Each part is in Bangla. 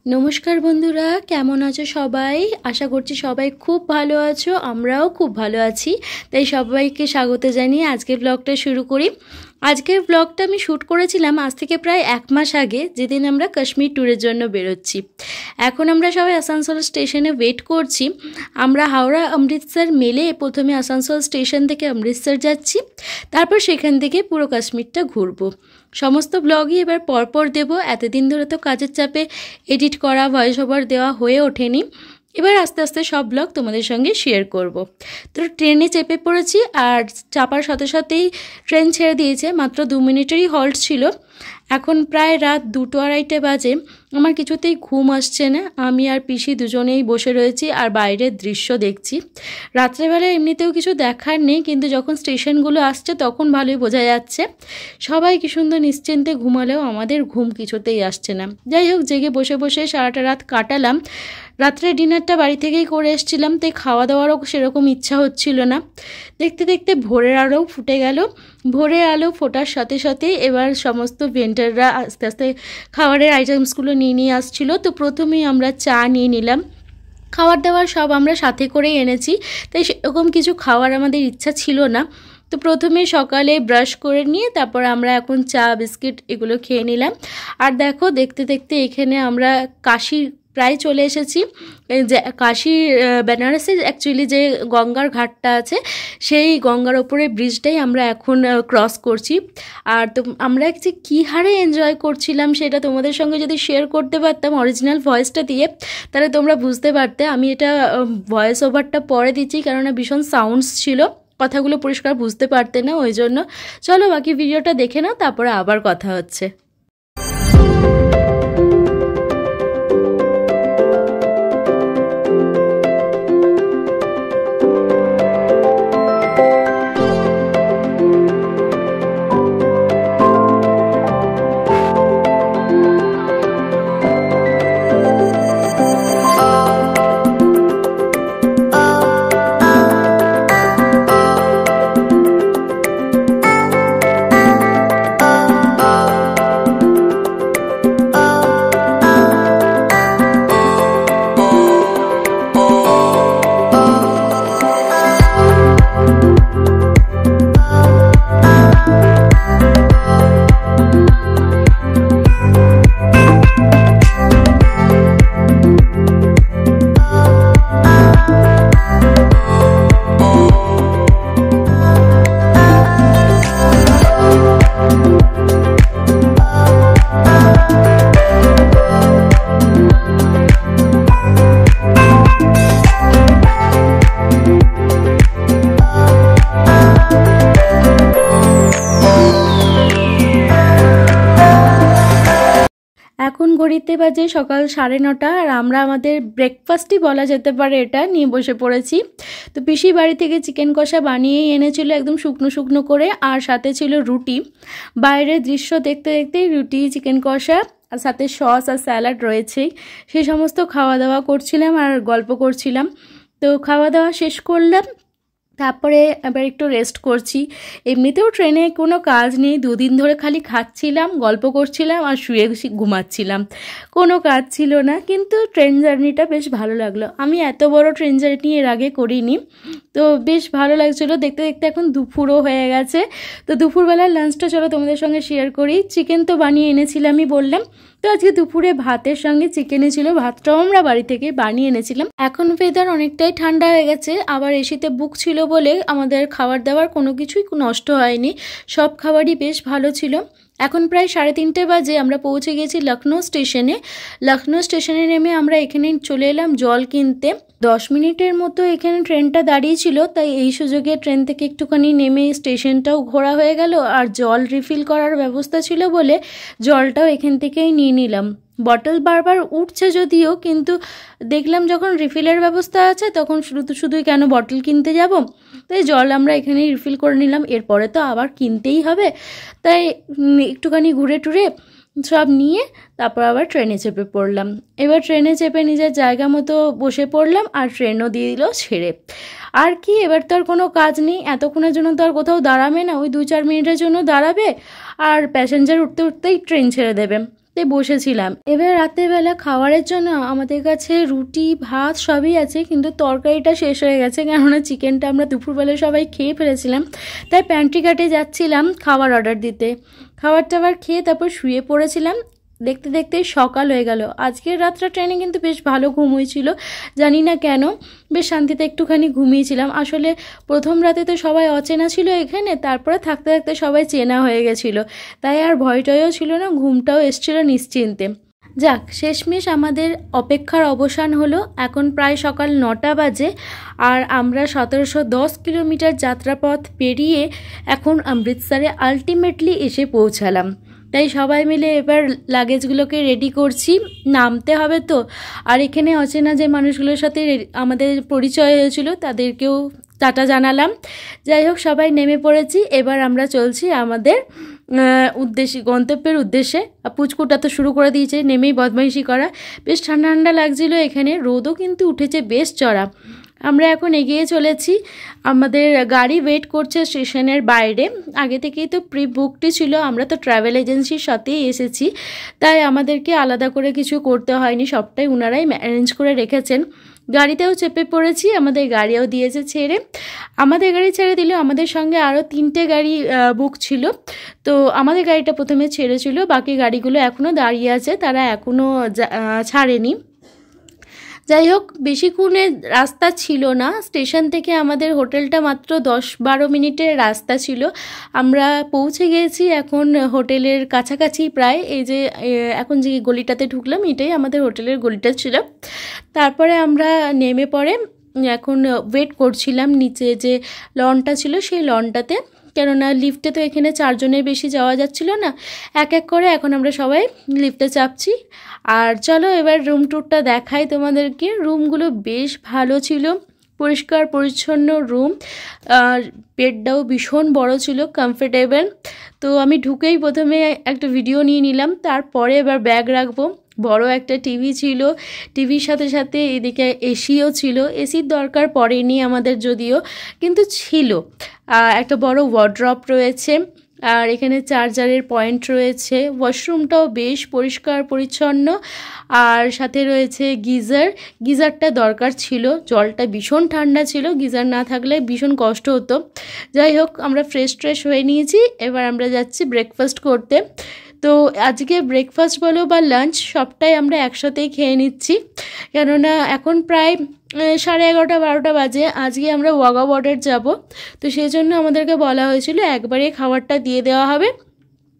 নমস্কার বন্ধুরা, কেমন আছো সবাই? আশা করছি সবাই খুব ভালো আছো। আমরাও খুব ভালো আছি। তাই সবাইকে স্বাগত জানিয়ে আজকের ব্লগটা শুরু করি। আজকের ব্লগটা আমি শ্যুট করেছিলাম আজ থেকে প্রায় 1 মাস আগে, যেদিন আমরা কাশ্মীর ট্যুরের জন্য বেরোচ্ছি। এখন আমরা সবাই আসানসোল স্টেশনে ওয়েট করছি। আমরা হাওড়া অমৃতসর মেলে প্রথমে আসানসোল স্টেশন থেকে অমৃতসর যাচ্ছি, তারপর সেখান থেকে পুরো কাশ্মীরটা ঘুরবো। সমস্ত ব্লগই এবার পরপর দেব। এতদিন ধরে তো কাজের চাপে এডিট করা, ভয়েস ওভার দেওয়া হয়ে ওঠেনি। এবার আস্তে আস্তে সব ব্লগ তোমাদের সঙ্গে শেয়ার করব। তো ট্রেনে চেপে পড়েছি, আর চাপার সাথে সাথেই ট্রেন ছেড়ে দিয়েছে। মাত্র 2 মিনিটেরই হল্ট ছিল। এখন প্রায় রাত 2-2:30 বাজে। আমার কিছুতেই ঘুম আসছে না। আমি আর পিসি দুজনেই বসে রয়েছি আর বাইরের দৃশ্য দেখছি। রাত্রেবেলা এমনিতেও কিছু দেখার নেই, কিন্তু যখন স্টেশনগুলো আসছে তখন ভালোই বোঝা যাচ্ছে। সবাই কি সুন্দর নিশ্চিন্তে ঘুমালেও আমাদের ঘুম কিছুতেই আসছে না। যাই হোক, জেগে বসে বসে সারাটা রাত কাটালাম। রাত্রে ডিনারটা বাড়ি থেকেই করে এসেছিলাম, তাই খাওয়া দাওয়ারও সেরকম ইচ্ছা হচ্ছিল না। দেখতে দেখতে ভোরের আলোও ফুটে গেল। ভোরের আলো ফোটার সাথে সাথে এবার সমস্ত ভেন্ডাররা আস্তে আস্তে খাবারের আইটেমসগুলো নিয়ে আসছিল। তো প্রথমেই আমরা চা নিয়ে নিলাম। খাবার দাবার সব আমরা সাথে করেই এনেছি, তাই সেরকম কিছু খাওয়ার আমাদের ইচ্ছা ছিল না। তো প্রথমে সকালে ব্রাশ করে নিয়ে তারপর আমরা এখন চা বিস্কিট এগুলো খেয়ে নিলাম। আর দেখো, দেখতে দেখতে এখানে আমরা কাশী প্রায় চলে এসেছি। যে কাশী বেনারসে অ্যাকচুয়ালি যে গঙ্গার ঘাটটা আছে, সেই গঙ্গার ওপরে ব্রিজটাই আমরা এখন ক্রস করছি। আর তো আমরা যে কী হারে এনজয় করছিলাম সেটা তোমাদের সঙ্গে যদি শেয়ার করতে পারতাম অরিজিনাল ভয়েসটা দিয়ে, তাহলে তোমরা বুঝতে পারতে। আমি এটা ভয়েস ওভারটা পরে দিচ্ছি, কেননা ভীষণ সাউন্ডস ছিল, কথাগুলো পরিষ্কার বুঝতে পারতে না, ওই জন্য। চলো বাকি ভিডিওটা দেখে নাও, তারপরে আবার কথা হচ্ছে। এখন ঘড়িতে বাজে সকাল 9:30, আর আমরা আমাদের ব্রেকফাস্টই বলা যেতে পারে এটা নিয়ে বসে পড়েছি। তো পিসি বাড়ি থেকে চিকেন কষা বানিয়েই এনেছিল, একদম শুকনো শুকনো করে, আর সাথে ছিল রুটি। বাইরের দৃশ্য দেখতে দেখতেই রুটি, চিকেন কষা আর সাথে সস আর স্যালাড রয়েছেই, সেই সমস্ত খাওয়া দাওয়া করছিলাম আর গল্প করছিলাম। তো খাওয়া দাওয়া শেষ করলাম, তারপরে আবার একটু রেস্ট করছি। এমনিতেও ট্রেনে কোনো কাজ নেই, 2 দিন ধরে খালি খাচ্ছিলাম, গল্প করছিলাম আর শুয়ে ঘুমাচ্ছিলাম, কোনো কাজ ছিল না। কিন্তু ট্রেন জার্নিটা বেশ ভালো লাগলো। আমি এত বড় ট্রেন জার্নি এর আগে করিনি, তো বেশ ভালো লাগছিলো। দেখতে দেখতে এখন দুপুরও হয়ে গেছে। তো দুপুরবেলার লাঞ্চটা চলো তোমাদের সঙ্গে শেয়ার করি। চিকেন তো বানিয়ে এনেছিলামই বললাম। তো আজকে দুপুরে ভাতের সঙ্গে চিকেনে ছিল, ভাতটাও আমরা বাড়ি থেকে বানিয়ে এনেছিলাম। এখন ওয়েদার অনেকটাই ঠান্ডা হয়ে গেছে, আবার এসিতে বুক ছিল বলে আমাদের খাবার দাবার কোনো কিছুই নষ্ট হয়নি, সব খাবারই বেশ ভালো ছিল। এখন প্রায় 3:30 বাজে। আমরা পৌঁছে গেছি লখনৌ স্টেশনে। লখনৌ স্টেশনে নেমে আমরা এখানে চলে এলাম জল কিনতে। 10 মিনিটের মতো এখানে ট্রেনটা দাঁড়িয়েছিল, তাই এই সুযোগে ট্রেন থেকে একটুখানি নেমে স্টেশনটাও ঘোরা হয়ে গেল, আর জল রিফিল করার ব্যবস্থা ছিল বলে জলটাও এখান থেকেই নিয়ে নিলাম। বটল বারবার উঠছে যদিও, কিন্তু দেখলাম যখন রিফিলের ব্যবস্থা আছে তখন শুধুই কেন বটল কিনতে যাব, তাই জল আমরা এখানেই রিফিল করে নিলাম। এরপরে তো আবার কিনতেই হবে, তাই একটুখানি ঘুরে টুরে সব নিয়ে তারপর আবার ট্রেনে চেপে পড়লাম। এবার ট্রেনে চেপে নিজের জায়গা মতো বসে পড়লাম, আর ট্রেনও দিয়ে দিল ছেড়ে। আর কি, এবার তো আর কোনো কাজ নেই, এতক্ষণের জন্য তো আর কোথাও দাঁড়াবে না, ওই 2-4 মিনিটের জন্য দাঁড়াবে আর প্যাসেঞ্জার উঠতে উঠতেই ট্রেন ছেড়ে দেবে। তো তাই বসেছিলাম। এবার রাতেরবেলা খাবারের জন্য আমাদের কাছে রুটি ভাত সবই আছে, কিন্তু তরকারিটা শেষ হয়ে গেছে, কেননা চিকেনটা আমরা দুপুরবেলা সবাই খেয়ে ফেলেছিলাম। তাই প্যান্ট্রি ঘাটে যাচ্ছিলাম খাবার অর্ডার দিতে। খাবার টাবার খেয়ে তারপর শুয়ে পড়েছিলাম। দেখতে দেখতে সকাল হয়ে গেল। আজকের রাতটা ট্রেনে কিন্তু বেশ ভালো ঘুম হয়েছিল, জানি না কেন বেশ শান্তিতে একটুখানি ঘুমিয়েছিলাম। আসলে প্রথম রাতে তো সবাই অচেনা ছিল এখানে, তারপরে থাকতে থাকতে সবাই চেনা হয়ে গেছিলো, তাই আর ভয়টয়ও ছিল না, ঘুমটাও এসছিল নিশ্চিন্তে। যাক, শেষমেশ আমাদের অপেক্ষার অবসান হলো। এখন প্রায় সকাল 9টা বাজে, আর আমরা 1710 কিলোমিটার যাত্রাপথ পেরিয়ে এখন অমৃতসরে আলটিমেটলি এসে পৌঁছালাম। তাই সবাই মিলে এবার লাগেজগুলোকে রেডি করছি, নামতে হবে তো। আর এখানে অচেনা যে মানুষগুলোর সাথে আমাদের পরিচয় হয়েছিল তাদেরকেও টাটা জানালাম। যাই হোক, সবাই নেমে পড়েছি। এবার আমরা চলছি আমাদের গন্তব্যের উদ্দেশ্যে। পুচকুটা তো শুরু করে দিয়েছে নেমেই বদমাইশি করা। বেশ ঠান্ডা ঠান্ডা লাগছিল এখানে, রোদও কিন্তু উঠেছে বেশ চড়া। আমরা এখন এগিয়ে চলেছি। আমাদের গাড়ি ওয়েট করছে স্টেশনের বাইরে। আগে থেকেই তো প্রি বুকড ছিল, আমরা তো ট্রাভেল এজেন্সির সাথেই এসেছি, তাই আমাদেরকে আলাদা করে কিছু করতে হয়নি, সবটাই ওনারাই অ্যারেঞ্জ করে রেখেছেন। গাড়িতেও চেপে পড়েছি, আমাদের গাড়িও দিয়েছে ছেড়ে। আমাদের গাড়ি ছেড়ে দিলেও আমাদের সঙ্গে আরও 3টে গাড়ি বুক ছিল, তো আমাদের গাড়িটা প্রথমে ছেড়েছিল, বাকি গাড়িগুলো এখনও দাঁড়িয়ে আছে, তারা এখনও ছাড়েনি। যাই হোক, বেশিক্ষণের রাস্তা ছিল না, স্টেশন থেকে আমাদের হোটেলটা মাত্র 10-12 মিনিটের রাস্তা ছিল। আমরা পৌঁছে গেছি এখন হোটেলের কাছাকাছি প্রায়। এই যে এখন যে গলিটাতে ঢুকলাম এটাই আমাদের হোটেলের গলিটা ছিল। তারপরে আমরা নেমে পড়ে এখন ওয়েট করছিলাম নিচে যে লনটা ছিল সেই লনটাতে, কেননা লিফটে তো এখানে 4 জনের বেশি যাওয়া যাচ্ছিল না। এক এক করে এখন আমরা সবাই লিফটে চাপছি। আর চলো এবার রুম ট্যুরটা দেখাই তোমাদেরকে। রুমগুলো বেশ ভালো ছিল, পরিষ্কার পরিচ্ছন্ন রুম, আর বেডটাও ভীষণ বড় ছিল, কমফোর্টেবল। তো আমি ঢুকেই প্রথমে একটা ভিডিও নিয়ে নিলাম, তারপরে এবার ব্যাগ রাখবো। বড় একটা টিভি ছিল, টিভির সাথে সাথে এদিকে এসিও ছিল। এসির দরকার পড়েনি আমাদের যদিও, কিন্তু ছিল। একটা বড় ওয়ার্ড্রপ রয়েছে, আর এখানে চার্জারের পয়েন্ট রয়েছে। ওয়াশরুমটাও বেশ পরিষ্কার পরিচ্ছন্ন, আর সাথে রয়েছে গিজারটা দরকার ছিল, জলটা ভীষণ ঠান্ডা ছিল, গিজার না থাকলে ভীষণ কষ্ট হতো। যাই হোক, আমরা ফ্রেশ হয়ে নিয়েছি, এবার আমরা যাচ্ছি ব্রেকফাস্ট করতে। তো আজকে ব্রেকফাস্ট বলো বা লাঞ্চ সবটাই আমরা একসাথেই খেয়ে নিচ্ছি, কেননা এখন প্রায় 11:30-12টা বাজে। আজকে আমরা ওয়াঘা বর্ডার যাব, তো সেই জন্য আমাদেরকে বলা হয়েছিল একবারে খাবারটা দিয়ে দেওয়া হবে।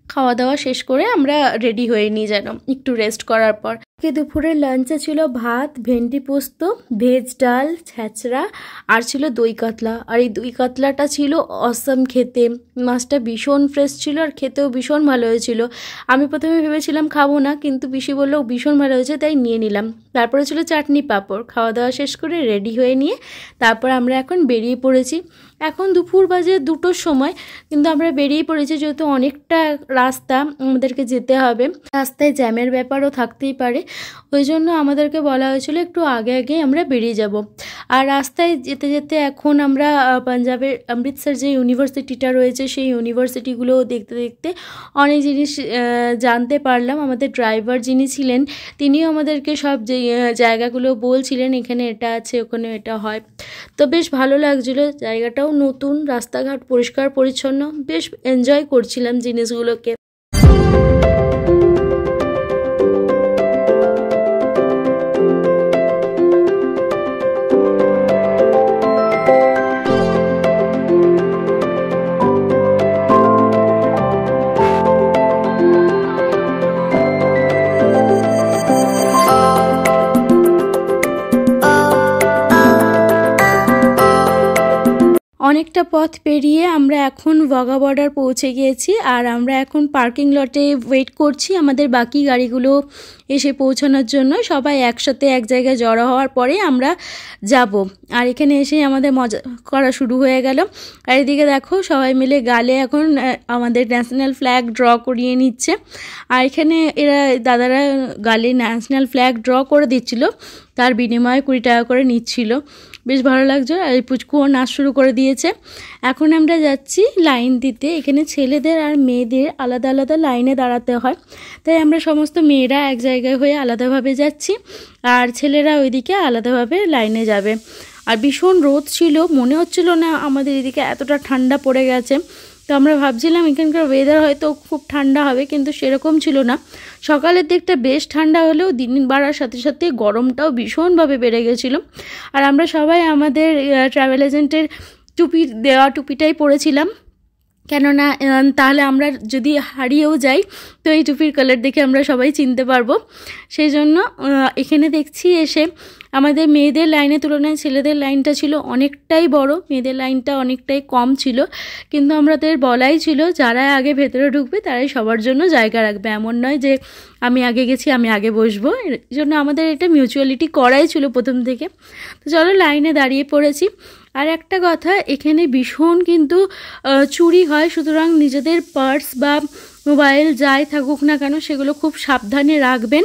খাওয়া দাওয়া শেষ করে আমরা রেডি হয়ে নিই যেন একটু রেস্ট করার পর। দুপুরের লাঞ্চে ছিল ভাত, ভেন্ডি পোস্ত, ভেজ ডাল, ছ্যাঁচড়া, আর ছিল দই কাতলা। আর এই দই কাতলাটা ছিল অসাম খেতে, মাছটা ভীষণ ফ্রেশ ছিল আর খেতেও ভীষণ ভালো হয়েছিল। আমি প্রথমে ভেবেছিলাম খাবো না, কিন্তু পিসি বললো ভীষণ ভালো হয়েছে, তাই নিয়ে নিলাম। তারপরে ছিল চাটনি পাঁপড়। খাওয়া দাওয়া শেষ করে রেডি হয়ে নিয়ে তারপর আমরা এখন বেরিয়ে পড়েছি। এখন দুপুর বাজে 2টোর সময়, কিন্তু আমরা বেরিয়ে পড়েছি যেহেতু অনেকটা রাস্তা আমাদেরকে যেতে হবে, রাস্তায় জ্যামের ব্যাপারও থাকতেই পারে, ওই জন্য আমাদেরকে বলা হয়েছিল একটু আগে আগে আমরা বেরিয়ে যাব। আর রাস্তায় যেতে যেতে এখন আমরা পাঞ্জাবের অমৃতসর যে ইউনিভার্সিটিটা রয়েছে সেই ইউনিভার্সিটিগুলো দেখতে দেখতে অনেক জিনিস জানতে পারলাম। আমাদের ড্রাইভার যিনি ছিলেন তিনিও আমাদেরকে সব জায়গাগুলো বলছিলেন, এখানে এটা আছে ওখানে এটা হয়। তো বেশ ভালো লাগছিলো, জায়গাটাও নতুন, রাস্তাঘাট পরিষ্কার পরিচ্ছন্ন, বেশ এনজয় করছিলাম জিনিসগুলোকে। অনেকটা পথ পেরিয়ে আমরা এখন ওয়াঘা বর্ডার পৌঁছে গিয়েছি, আর আমরা এখন পার্কিং লটে ওয়েট করছি আমাদের বাকি গাড়িগুলো এসে পৌঁছানোর জন্য। সবাই একসাথে এক জায়গায় জড়ো হওয়ার পরে আমরা যাব। আর এখানে এসে আমাদের মজা করা শুরু হয়ে গেল। আর এদিকে দেখো সবাই মিলে গালে এখন আমাদের ন্যাশনাল ফ্ল্যাগ ড্র করিয়ে নিচ্ছে। আর এখানে এরা দাদারা গালে ন্যাশনাল ফ্ল্যাগ ড্র করে দিচ্ছিল, তার বিনিময়ে 20 টাকা করে নিচ্ছিল। বেশ ভালো লাগছে। আর পুচকুও নাচ শুরু করে দিয়েছে। এখন আমরা যাচ্ছি লাইন দিতে। এখানে ছেলেদের আর মেয়েদের আলাদা আলাদা লাইনে দাঁড়াতে হয়, তাই আমরা সমস্ত মেয়েরা এক জায়গায় হয়ে আলাদাভাবে যাচ্ছি, আর ছেলেরা ওইদিকে আলাদাভাবে লাইনে যাবে। আর ভীষণ রোদ ছিল, মনে হচ্ছিল না আমাদের এদিকে এতটা ঠান্ডা পড়ে গেছে। তো আমরা ভাবছিলাম এখানকার ওয়েদার হয়তো খুব ঠান্ডা হবে, কিন্তু সেরকম ছিল না। সকালের দিকটা বেশ ঠান্ডা হলেও দিন বাড়ার সাথে সাথে গরমটাও ভীষণভাবে বেড়ে গেছিলো। আর আমরা সবাই আমাদের ট্রাভেল এজেন্টের টুপিটাই পরেছিলাম, কেননা তাহলে আমরা যদি হারিয়েও যাই তো এই টুপির কালার দেখে আমরা সবাই চিনতে পারবো। সেই জন্য এখানে দেখছি এসে আমাদের মেয়েদের লাইনের তুলনায় ছেলেদের লাইনটা ছিল অনেকটাই বড়, মেয়েদের লাইনটা অনেকটাই কম ছিল। কিন্তু আমাদের বলাই ছিল যারা আগে ভেতরে ঢুকবে তারাই সবার জন্য জায়গা রাখবে, এমন নয় যে আমি আগে গেছি আমি আগে বসবো। এর জন্য আমাদের এটা মিউচুয়ালিটি করাই ছিল প্রথম থেকে। তো চলো লাইনে দাঁড়িয়ে পড়েছি। আর একটা কথা, এখানে ভীষণ কিন্তু চুরি হয়, সুতরাং নিজেদের পার্স বা মোবাইল যাই থাকুক না কেন সেগুলো খুব সাবধানে রাখবেন।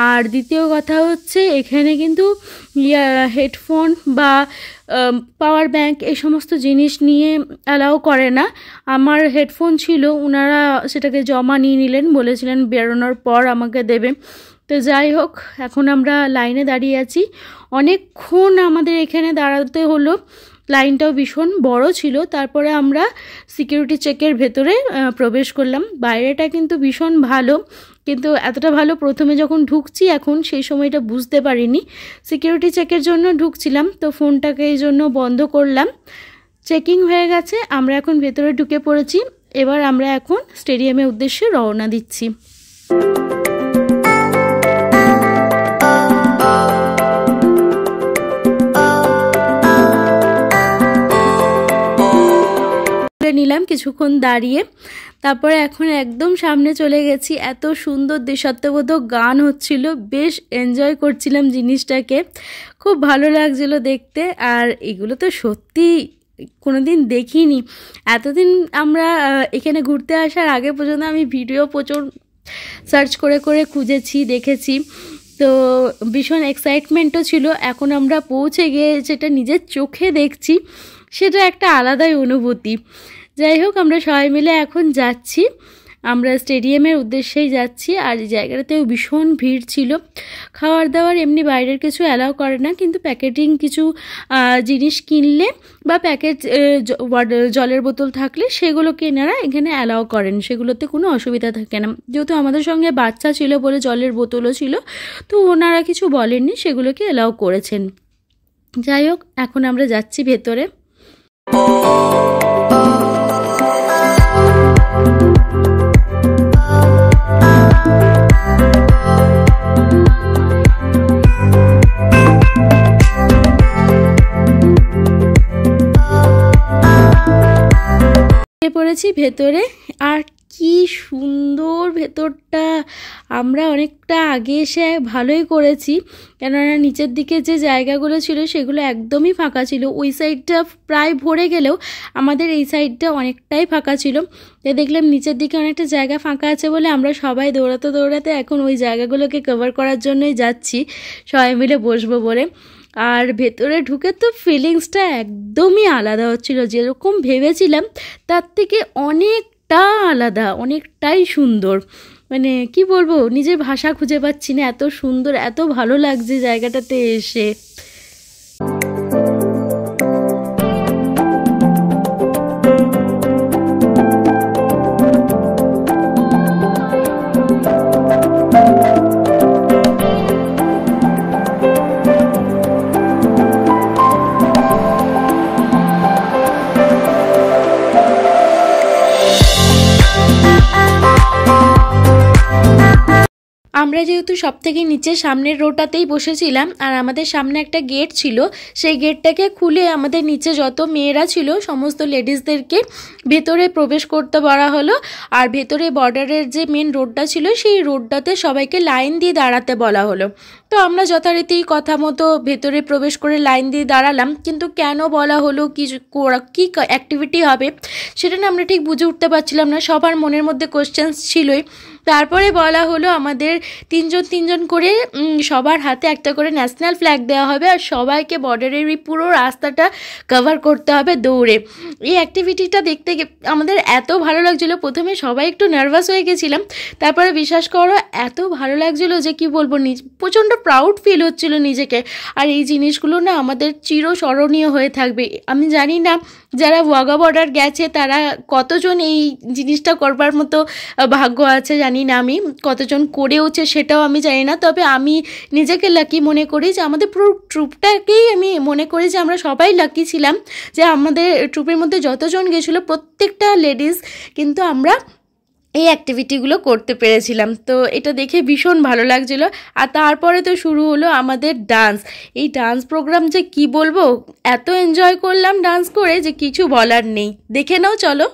আর দ্বিতীয় কথা হচ্ছে এখানে কিন্তু হেডফোন বা পাওয়ার ব্যাংক এই সমস্ত জিনিস নিয়ে অ্যালাউ করে না। আমার হেডফোন ছিল, ওনারা সেটাকে জমা নিয়ে নিলেন, বলেছিলেন বেরোনোর পর আমাকে দেবে। তো যাই হোক, এখন আমরা লাইনে দাঁড়িয়ে আছি। অনেকক্ষণ আমাদের এখানে দাঁড়াতে হলো, লাইনটাও ভীষণ বড় ছিল। তারপরে আমরা সিকিউরিটি চেকের ভেতরে প্রবেশ করলাম। বাইরেটা কিন্তু ভীষণ ভালো, কিন্তু এতটা ভালো প্রথমে যখন ঢুকছি এখন সেই সময়টা বুঝতে পারিনি। সিকিউরিটি চেকের জন্য ঢুকছিলাম, তো ফোনটাকে এই জন্য বন্ধ করলাম। চেকিং হয়ে গেছে, আমরা এখন ভেতরে ঢুকে পড়েছি। এবার আমরা এখন স্টেডিয়ামের উদ্দেশ্যে রওনা দিচ্ছি। নিলাম কিছুক্ষণ দাঁড়িয়ে, তারপরে এখন একদম সামনে চলে গেছি। এত সুন্দর দেশাত্মবোধক গান হচ্ছিল, বেশ এনজয় করছিলাম জিনিসটাকে, খুব ভালো লাগছিল দেখতে। আর এগুলো তো সত্যি কোনোদিন দেখিনি। এতদিন আমরা এখানে ঘুরতে আসার আগে পর্যন্ত আমি ভিডিও প্রচুর সার্চ করে করে খুঁজেছি, দেখেছি, তো ভীষণ এক্সাইটমেন্টও ছিল। এখন আমরা পৌঁছে গিয়ে যেটা নিজের চোখে দেখছি সেটা একটা আলাদাই অনুভূতি। যাই হোক, আমরা সবাই মিলে এখন যাচ্ছি, আমরা স্টেডিয়ামের উদ্দেশ্যেই যাচ্ছি। আর এই জায়গাটাতেও ভীষণ ভিড় ছিল। খাওয়ার দাওয়ার এমনি বাইরের কিছু অ্যালাউ করে না, কিন্তু প্যাকেটিং কিছু জিনিস কিনলে বা প্যাকেট জলের বোতল থাকলে সেগুলোকে এনারা এখানে অ্যালাউ করেন, সেগুলোতে কোনো অসুবিধা থাকে না। যেহেতু আমাদের সঙ্গে বাচ্চা ছিল বলে জলের বোতলও ছিল, তো ওনারা কিছু বলেননি, সেগুলোকে অ্যালাউ করেছেন। যাই হোক, এখন আমরা যাচ্ছি ভেতরে। পড়েছি ভেতরে, আর কি সুন্দর ভেতরটা। আমরা অনেকটা আগে এসে ভালোই করেছি, কেননা নিচের দিকে যে জায়গাগুলো ছিল সেগুলো একদমই ফাঁকা ছিল। ওই সাইডটা প্রায় ভরে গেলেও আমাদের এই সাইডটা অনেকটাই ফাঁকা ছিল। তো দেখলাম নিচের দিকে অনেকটা জায়গা ফাঁকা আছে বলে আমরা সবাই দৌড়াতে দৌড়াতে এখন ওই জায়গাগুলোকে কভার করার জন্যই যাচ্ছি, সবাই মিলে বসবো বলে। আর ভেতরে ঢুকে তো ফিলিংসটা একদমই আলাদা হচ্ছিল, যেরকম ভেবেছিলাম তার থেকে অনেকটা আলাদা, অনেকটাই সুন্দর। মানে কি বলবো, নিজের ভাষা খুঁজে পাচ্ছি না, এত সুন্দর, এত ভালো লাগছে জায়গাটাতে এসে। আমরা যেহেতু সব থেকে নিচে সামনের রোটাতেই বসেছিলাম, আর আমাদের সামনে একটা গেট ছিল, সেই গেটটাকে খুলে আমাদের নিচে যত মেয়েরা ছিল সমস্ত লেডিসদেরকে ভেতরে প্রবেশ করতে বলা হলো। আর ভেতরে বর্ডারের যে মেন রোডটা ছিল সেই রোডটাতে সবাইকে লাইন দিয়ে দাঁড়াতে বলা হলো। তো আমরা যথারীতি কথা মতো ভেতরে প্রবেশ করে লাইন দিয়ে দাঁড়ালাম, কিন্তু কেন বলা হলো, কী অ্যাক্টিভিটি হবে সেটা না আমরা ঠিক বুঝে উঠতে পারছিলাম না, সবার মনের মধ্যে কোশ্চেন্স ছিলই। তারপরে বলা হলো আমাদের তিনজন করে সবার হাতে একটা করে ন্যাশনাল ফ্ল্যাগ দেওয়া হবে, আর সবাইকে বর্ডারের এই পুরো রাস্তাটা কভার করতে হবে দৌড়ে। এই অ্যাক্টিভিটিটা দেখতে আমাদের এত ভালো লাগছিলো, প্রথমে সবাই একটু নার্ভাস হয়ে গেছিলাম, তারপরে বিশ্বাস করো এত ভালো লাগছিলো যে কি বলবো, প্রচণ্ড প্রাউড ফিল হচ্ছিলো নিজেকে। আর এই জিনিসগুলো না আমাদের চিরস্মরণীয় হয়ে থাকবে। আমি জানি না যারা ওয়াঘা বর্ডার গেছে তারা কতজন এই জিনিসটা করবার মতো ভাগ্য আছে, জানি না আমি কতজন করেওছে সেটাও আমি জানি না, তবে আমি নিজেকে লাকি মনে করি যে আমাদের পুরো ট্রুপটাকেই আমি মনে করি যে আমরা সবাই লাকি ছিলাম যে আমাদের ট্রুপের মধ্যে যতজন গেছিলো প্রত্যেকটা লেডিস কিন্তু আমরা এই অ্যাক্টিভিটিগুলো করতে পেরেছিলাম। তো এটা দেখে ভীষণ ভালো লাগছিলো। আর তারপরে তো শুরু হলো আমাদের ডান্স। এই ডান্স প্রোগ্রাম যে কি বলবো, এত এনজয় করলাম ডান্স করে যে কিছু বলার নেই। দেখে নাও চলো।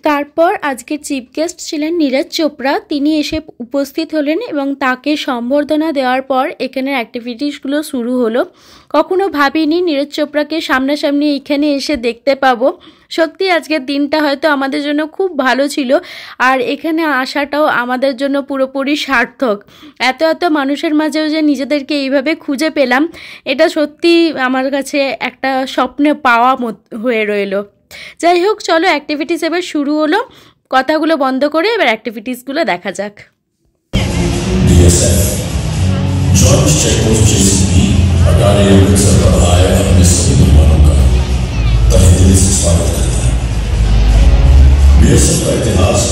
তারপর আজকের চিফ গেস্ট ছিলেন নীরজ চোপড়া। তিনি এসে উপস্থিত হলেন এবং তাকে সম্বর্ধনা দেওয়ার পর এখানের অ্যাক্টিভিটিসগুলো শুরু হলো। কখনো ভাবিনি নীরজ চোপড়াকে সামনাসামনি এখানে এসে দেখতে পাবো। সত্যি আজকের দিনটা হয়তো আমাদের জন্য খুব ভালো ছিল, আর এখানে আসাটাও আমাদের জন্য পুরোপুরি সার্থক। এত মানুষের মাঝেও যে নিজেদেরকে এইভাবে খুঁজে পেলাম, এটা সত্যি আমার কাছে একটা স্বপ্নে পাওয়া হয়ে রইল। যাই হোক, চলো অ্যাক্টিভিটিস এবার শুরু হলো। কথাগুলো বন্ধ করে এবার অ্যাক্টিভিটিসগুলো দেখা যাক। इतिहास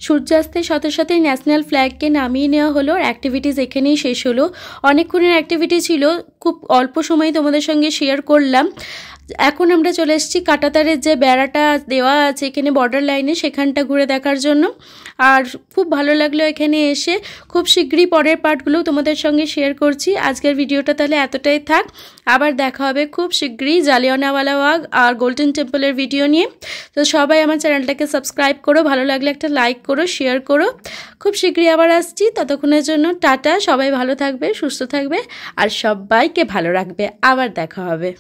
সূর্যাস্তের সাথে সাথে ন্যাশনাল ফ্ল্যাগকে নামিয়ে নেওয়া হলো। অ্যাক্টিভিটিস এখানেই শেষ হলো। অনেকক্ষণের অ্যাক্টিভিটি ছিল, খুব অল্প সময় তোমাদের সঙ্গে শেয়ার করলাম। এখন আমরা চলে এসেছি কাঁটাতারের যে বেড়াটা দেওয়া আছে এখানে বর্ডার লাইনে, সেখানটা ঘুরে দেখার জন্য। আর খুব ভালো লাগলো এখানে এসে। খুব শীঘ্রই পরের পার্টগুলো তোমাদের সঙ্গে শেয়ার করছি। আজকের ভিডিওটা তাহলে এতটাই থাক, আবার দেখা হবে খুব শীঘ্রই জালিয়ানওয়ালা বাগ আর গোল্ডেন টেম্পলের ভিডিও নিয়ে। তো সবাই আমার চ্যানেলটাকে সাবস্ক্রাইব করো, ভালো লাগলে একটা লাইক করো, শেয়ার করো। খুব শীঘ্রই আবার আসছি, ততক্ষণের জন্য টাটা। সবাই ভালো থাকবে, সুস্থ থাকবে আর সবাইকে ভালো রাখবে। আবার দেখা হবে।